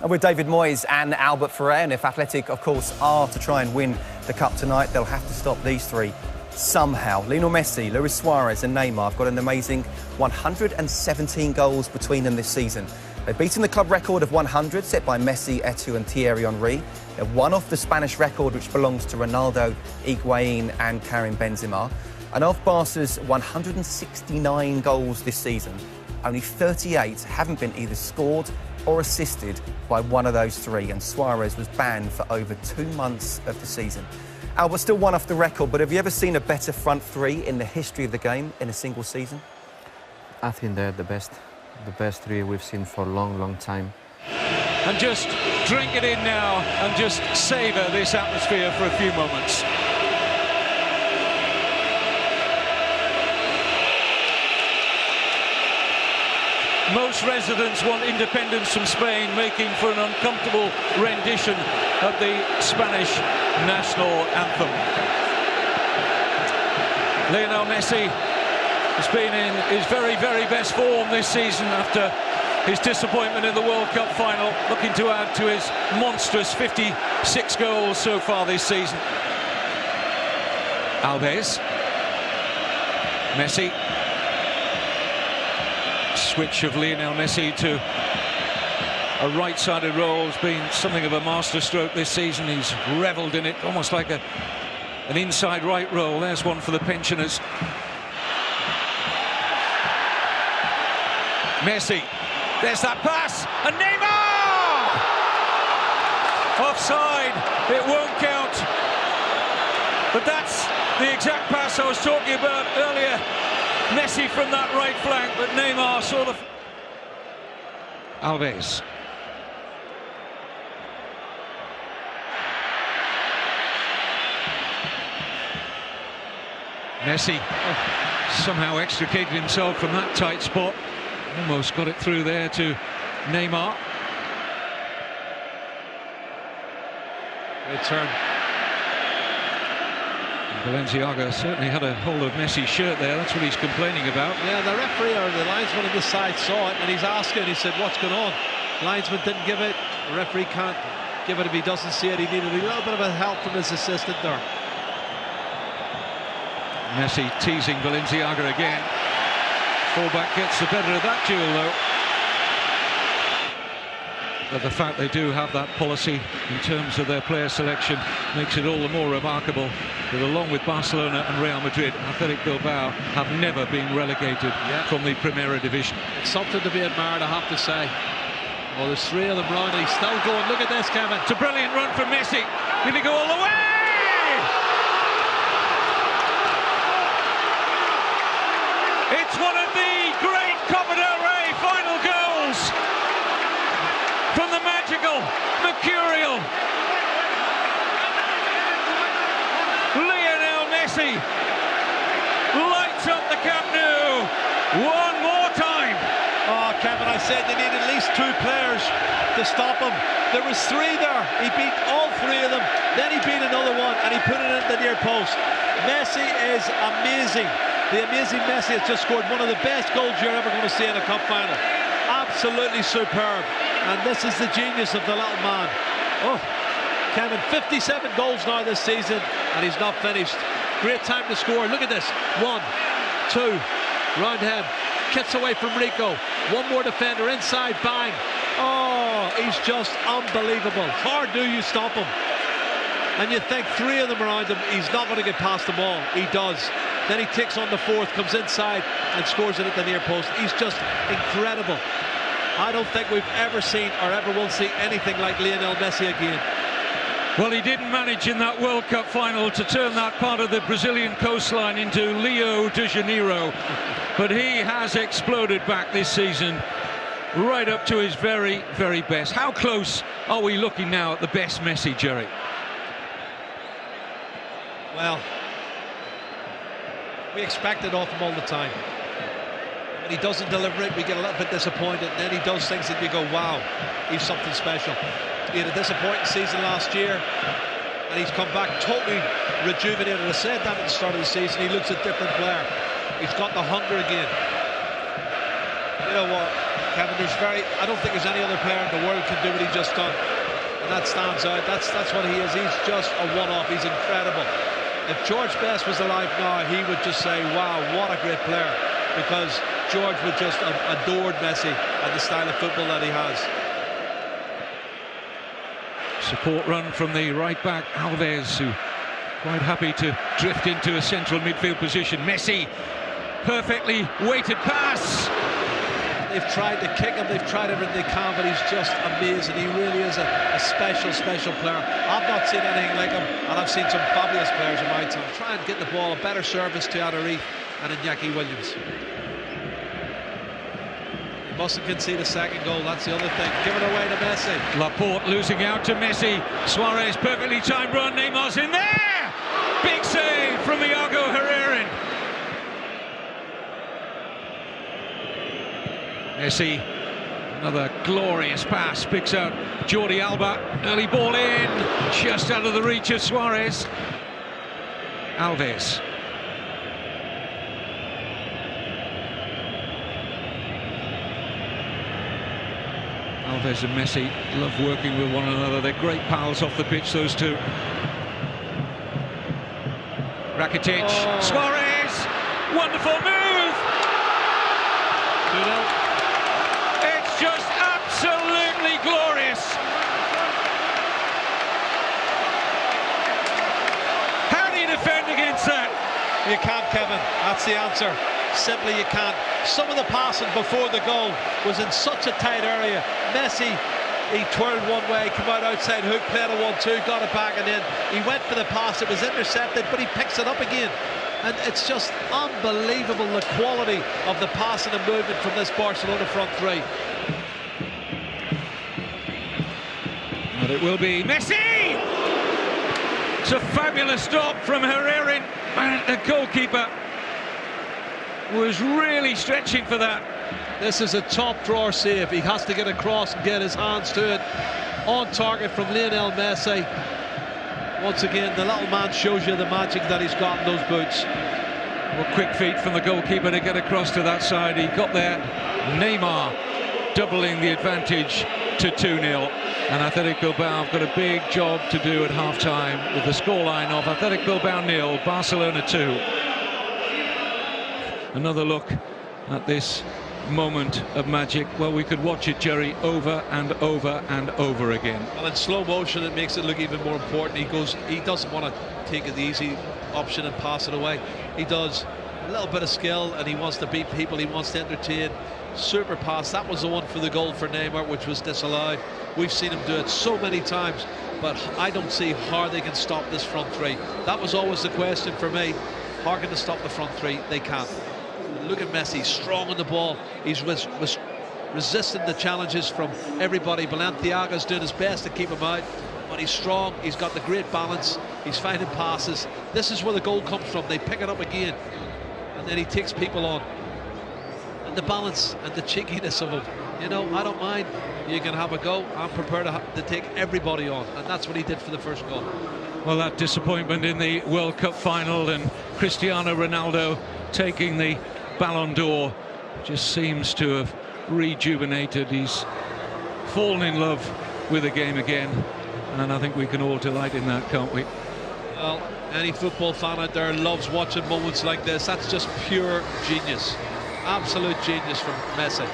And with David Moyes and Albert Ferrer, and if Athletic, of course, are to try and win the Cup tonight, they'll have to stop these three somehow. Lionel Messi, Luis Suarez and Neymar have got an amazing 117 goals between them this season. They've beaten the club record of 100 set by Messi, Eto'o and Thierry Henry. They're one off the Spanish record which belongs to Ronaldo, Higuain and Karim Benzema. And of Barca's 169 goals this season, only 38 haven't been either scored or assisted by one of those three, and Suarez was banned for over 2 months of the season. Albert, still one off the record, but have you ever seen a better front three in the history of the game in a single season? I think they're the best three we've seen for a long time. And just drink it in now and just savour this atmosphere for a few moments. Most residents want independence from Spain, making for an uncomfortable rendition of the Spanish national anthem. Lionel Messi has been in his very, very best form this season after his disappointment in the World Cup final, looking to add to his monstrous 56 goals so far this season. Alves. Messi. Switch of Lionel Messi to a right-sided role has been something of a masterstroke this season. He's revelled in it, almost like an inside right role. There's one for the pensioners. Messi, there's that pass, and Neymar! Offside, it won't count. But that's the exact pass I was talking about earlier. Messi from that right flank, but Neymar saw the... Alves. Messi somehow extricated himself from that tight spot. Almost got it through there to Neymar. Return. Balenciaga certainly had a hold of Messi's shirt there. That's what he's complaining about. Yeah, the referee or the linesman on this side saw it and he's asking, he said, what's going on? Linesman didn't give it. The referee can't give it if he doesn't see it. He needed a little bit of a help from his assistant there. Messi teasing Balenciaga again. Fullback gets the better of that duel though. But the fact they do have that policy in terms of their player selection makes it all the more remarkable that along with Barcelona and Real Madrid, Athletic Bilbao have never been relegated from the Primera Division. It's something to be admired, I have to say. Oh, there's three of them round and he's still going. Look at this, Kevin. It's a brilliant run from Messi. Did he go all the way? It's one of the great Copa del Rey final goals from the magical, mercurial Lionel Messi. Lights up the Camp Nou one more time. Oh, Kevin, I said they need at least two players to stop him. There was three there. He beat all three of them. Then he beat another one and he put it in the near post. Messi is amazing. The amazing Messi has just scored one of the best goals you're ever going to see in a cup final. Absolutely superb. And this is the genius of the little man. Oh, Kevin, 57 goals now this season, and he's not finished. Great time to score. Look at this. 1, 2, round him. Kicks away from Rico. One more defender inside, bang. Oh, he's just unbelievable. How do you stop him? And you think three of them around him, he's not going to get past them all. He does. Then he takes on the fourth, comes inside and scores it at the near post. He's just incredible. I don't think we've ever seen or ever will see anything like Lionel Messi again. Well, he didn't manage in that World Cup final to turn that part of the Brazilian coastline into Rio de Janeiro, but he has exploded back this season, right up to his very, very best. How close are we looking now at the best Messi, Jerry? Well, we expect it off him all the time. When he doesn't deliver it, we get a little bit disappointed. And then he does things that we go, wow, he's something special. He had a disappointing season last year, and he's come back totally rejuvenated. I said that at the start of the season. He looks a different player. He's got the hunger again. You know what? Kevin, I don't think there's any other player in the world can do what he just done. And that stands out. That's what he is. He's just a one-off. He's incredible. If George Best was alive now, he would just say, wow, what a great player. Because George would just adored Messi and the style of football that he has. Support run from the right back Alves, who quite happy to drift into a central midfield position. Messi, perfectly weighted pass. They've tried to kick him, they've tried everything they can, but he's just amazing. He really is a special player. I've not seen anything like him, and I've seen some fabulous players in my time. Try and get the ball, a better service to Adarife and Iñaki Williams. He mustn't concede a second goal, that's the other thing. Give it away to Messi. Laporte losing out to Messi. Suarez, perfectly timed run. Neymar's in there! Big save from Iago Herrera. Messi, another glorious pass, picks out Jordi Alba. Early ball in, just out of the reach of Suarez. Alves. Alves and Messi love working with one another. They're great pals off the pitch, those two. Rakitic, Suarez, wonderful move! 2-0. It's just absolutely glorious. How do you defend against that? You can't, Kevin. That's the answer. Simply you can't. Some of the passing before the goal was in such a tight area. Messi, he twirled one way, came out outside hook, played a 1-2, got it back, and then he went for the pass. It was intercepted, but he picks it up again. And it's just unbelievable, the quality of the passing and movement from this Barcelona front three. But it will be Messi! It's a fabulous stop from Herrera, and the goalkeeper was really stretching for that. This is a top drawer save. He has to get across and get his hands to it. On target from Lionel Messi. Once again, the little man shows you the magic that he's got in those boots. Well, quick feet from the goalkeeper to get across to that side. He got there. Neymar doubling the advantage to 2-0. And Athletic Bilbao have got a big job to do at half-time with the scoreline of Athletic Bilbao 0, Barcelona 2. Another look at this moment of magic. Well, we could watch it, Jerry, over and over and over again. Well, in slow motion it makes it look even more important. He doesn't want to take the easy option and pass it away. He does a little bit of skill, and he wants to beat people, he wants to entertain. Super pass, that was the one for the goal for Neymar, which was disallowed. We've seen him do it so many times, but I don't see how they can stop this front three. That was always the question for me. How can they stop the front three? They can't. Look at Messi, strong on the ball. He's resisting the challenges from everybody. Balenciaga's doing his best to keep him out, but he's strong. He's got the great balance. He's finding passes. This is where the goal comes from. They pick it up again, and then he takes people on. And the balance and the cheekiness of him. You know, I don't mind. You can have a go. I'm prepared to take everybody on, and that's what he did for the first goal. Well, that disappointment in the World Cup final and Cristiano Ronaldo taking the Ballon d'Or just seems to have rejuvenated. He's fallen in love with the game again, and I think we can all delight in that, can't we? Well, any football fan out there loves watching moments like this. That's just pure genius, absolute genius from Messi.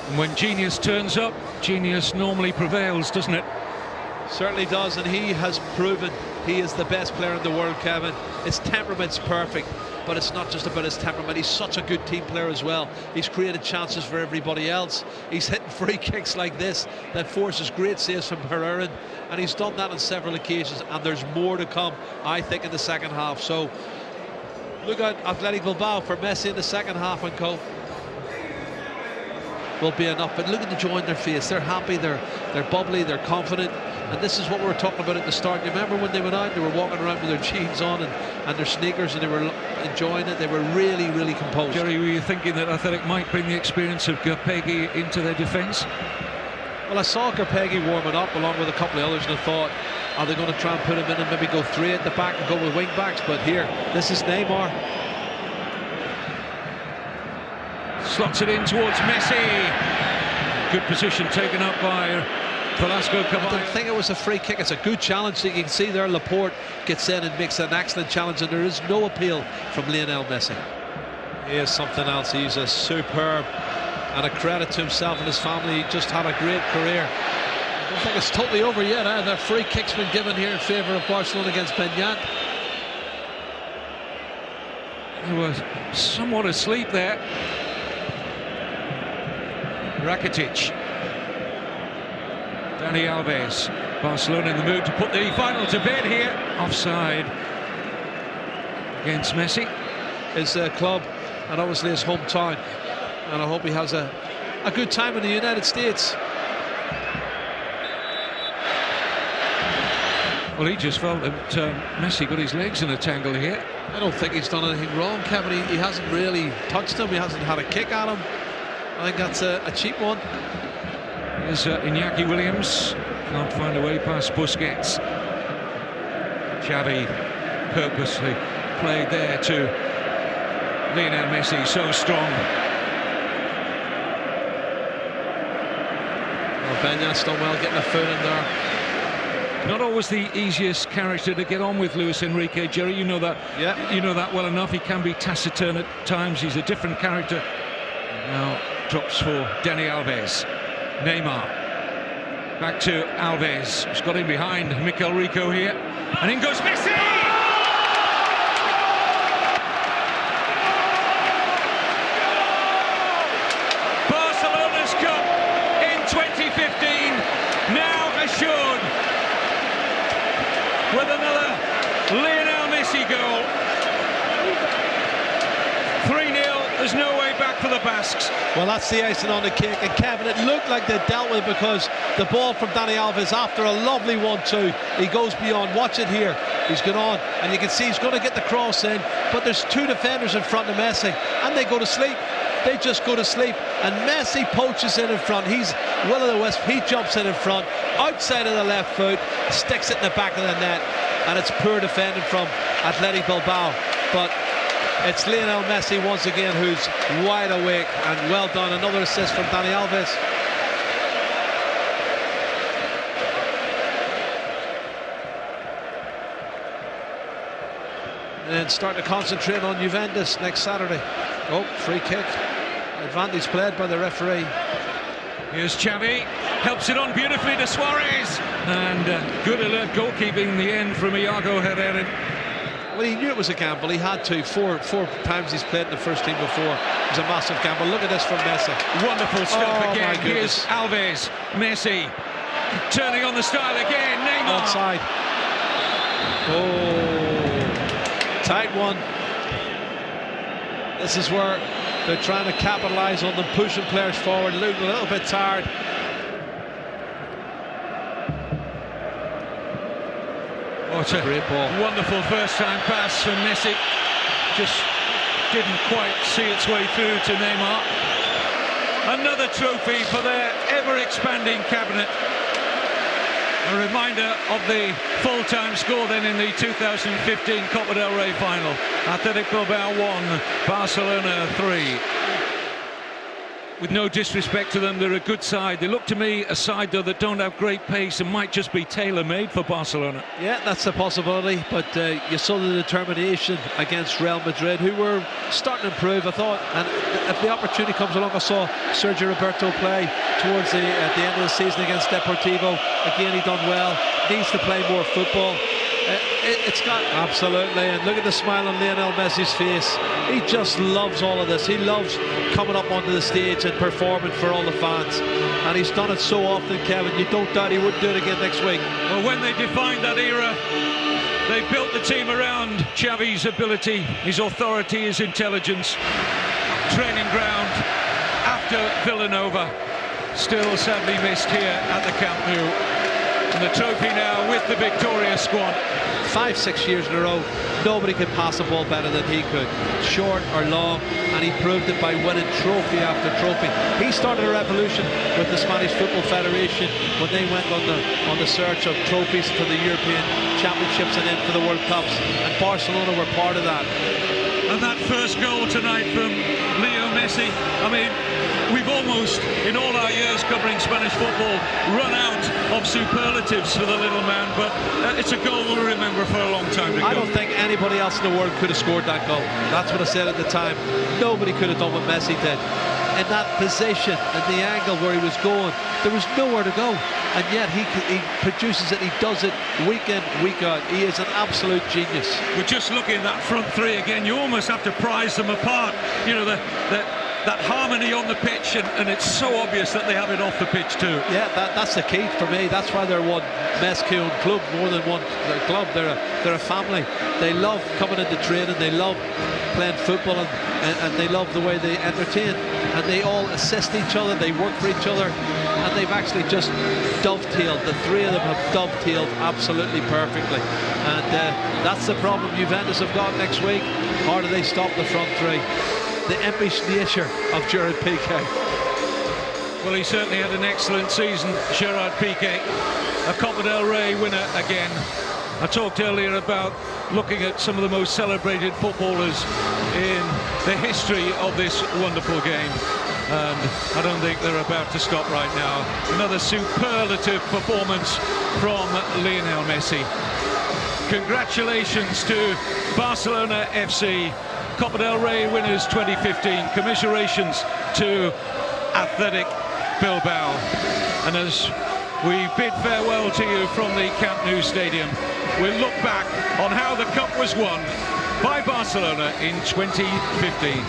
And when genius turns up, genius normally prevails, doesn't it? Certainly does, and he has proven he is the best player in the world, Kevin. His temperament's perfect, but it's not just about his temperament. He's such a good team player as well. He's created chances for everybody else. He's hitting free kicks like this that forces great saves from Herrera, and he's done that on several occasions, and there's more to come, I think, in the second half. So look out, Athletic Bilbao, for Messi in the second half and co. Will be enough, but look at the joy in their face. They're happy, they're bubbly, they're confident, and this is what we were talking about at the start. You remember when they went out, they were walking around with their jeans on and their sneakers, and they were enjoying it. They were really, really composed. Jerry, were you thinking that Athletic might bring the experience of Garpegui into their defence? Well, I saw Garpegui warming up along with a couple of others, and I thought, are they going to try and put him in and maybe go three at the back and go with wing backs? But here, this is Neymar. slots it in towards Messi. Good position taken up by Velasco Caballo. I don't think it was a free kick. It's a good challenge. You can see there Laporte gets in and makes an excellent challenge, and there is no appeal from Lionel Messi. He is something else. He's a superb, and a credit to himself and his family. He just had a great career. I don't think it's totally over yet. The free kick's been given here in favour of Barcelona against Benyat. He was somewhat asleep there. Rakitic. Dani Alves. Barcelona in the mood to put the final to bed here. Offside against Messi. His club, and obviously his hometown, and I hope he has a good time in the United States. Well, he just felt that Messi got his legs in a tangle here. I don't think he's done anything wrong, Kevin. He hasn't really touched him. He hasn't had a kick at him. I think that's a cheap one. Here's Iñaki Williams. Can't find a way past Busquets. Xavi purposely played there to Lionel Messi, so strong. Well, Benyat's done well getting a foot in there. Not always the easiest character to get on with, Luis Enrique. Jerry, you know that. Yeah. You know that well enough. He can be taciturn at times. He's a different character. Now drops for Dani Alves. Neymar. Back to Alves. He's got him behind Mikel Rico here. And in goes Messi! Barcelona's Cup in 2015 now assured with another Lionel Messi goal. 3-0, there's no way back for the Basques. Well, that's the icing on the cake, and Kevin, it looked like they dealt with it because the ball from Dani Alves after a lovely 1-2, he goes beyond. Watch it here, he's gone on, and you can see he's going to get the cross in, but there's two defenders in front of Messi, and they go to sleep. They just go to sleep, and Messi poaches in front. He's Will of the Wisp. He jumps in front, outside of the left foot, sticks it in the back of the net, and it's poor defending from Athletic Bilbao. But it's Lionel Messi once again who's wide awake, and well done. Another assist from Dani Alves. And start to concentrate on Juventus next Saturday. Oh, free kick. Advantage played by the referee. Here's Xavi, helps it on beautifully to Suarez, and good alert goalkeeping in the end from Iago Herrera. Well, he knew it was a gamble. He had to. Four times he's played in the first team before. It was a massive gamble. Look at this from Messi. Wonderful stuff again. Here's Alves, Messi, turning on the style again. Neymar. Outside. Oh, tight one. This is where they're trying to capitalise on them, pushing players forward, looking a little bit tired. What a great ball. Wonderful first-time pass from Messi. Just didn't quite see its way through to Neymar. Another trophy for their ever-expanding cabinet. A reminder of the full-time score then in the 2015 Copa del Rey final. Athletic Bilbao 1, Barcelona 3. With no disrespect to them, they're a good side. They look to me a side, though, that don't have great pace and might just be tailor-made for Barcelona. Yeah, that's a possibility, but you saw the determination against Real Madrid, who were starting to improve, I thought, and if the opportunity comes along, I saw Sergio Roberto play towards at the end of the season against Deportivo. Again, he done well, needs to play more football. It's got absolutely, and look at the smile on Lionel Messi's face. He just loves all of this. He loves coming up onto the stage and performing for all the fans, and he's done it so often, Kevin. You don't doubt he wouldn't do it again next week. Well, when they defined that era, they built the team around Xavi's ability, his authority, his intelligence. Training ground after Villanova, still sadly missed here at the Camp Nou. And the trophy now with the Victoria squad. 5-6 years in a row, nobody could pass the ball better than he could, short or long, and he proved it by winning trophy after trophy. He started a revolution with the Spanish Football Federation when they went on the search of trophies for the European Championships and then for the World Cups, and Barcelona were part of that. And that first goal tonight from Leo Messi Messi. I mean, we've almost, in all our years covering Spanish football, run out of superlatives for the little man, but it's a goal we'll remember for a long time to go. I don't think anybody else in the world could have scored that goal. That's what I said at the time. Nobody could have done what Messi did. In that position, in the angle where he was going, there was nowhere to go. And yet he produces it, he does it week in, week out. He is an absolute genius. We're just looking at that front three again. You almost have to prize them apart. You know, that harmony on the pitch, and it's so obvious that they have it off the pitch too. Yeah, that's the key for me. That's why they're one masculine club more than one club. They're a family. They love coming into training. They love playing football, and they love the way they entertain. And they all assist each other. They work for each other, and they've actually just dovetailed. The three of them have dovetailed absolutely perfectly. And that's the problem Juventus have got next week. How do they stop the front three? The impish nature of Gerard Piqué. Well, he certainly had an excellent season, Gerard Piqué, a Copa del Rey winner again. I talked earlier about looking at some of the most celebrated footballers in the history of this wonderful game, and I don't think they're about to stop right now. Another superlative performance from Lionel Messi. Congratulations to Barcelona FC, Copa del Rey winners 2015. Commiserations to Athletic Bilbao. And as we bid farewell to you from the Camp Nou Stadium, we'll look back on how the cup was won by Barcelona in 2015.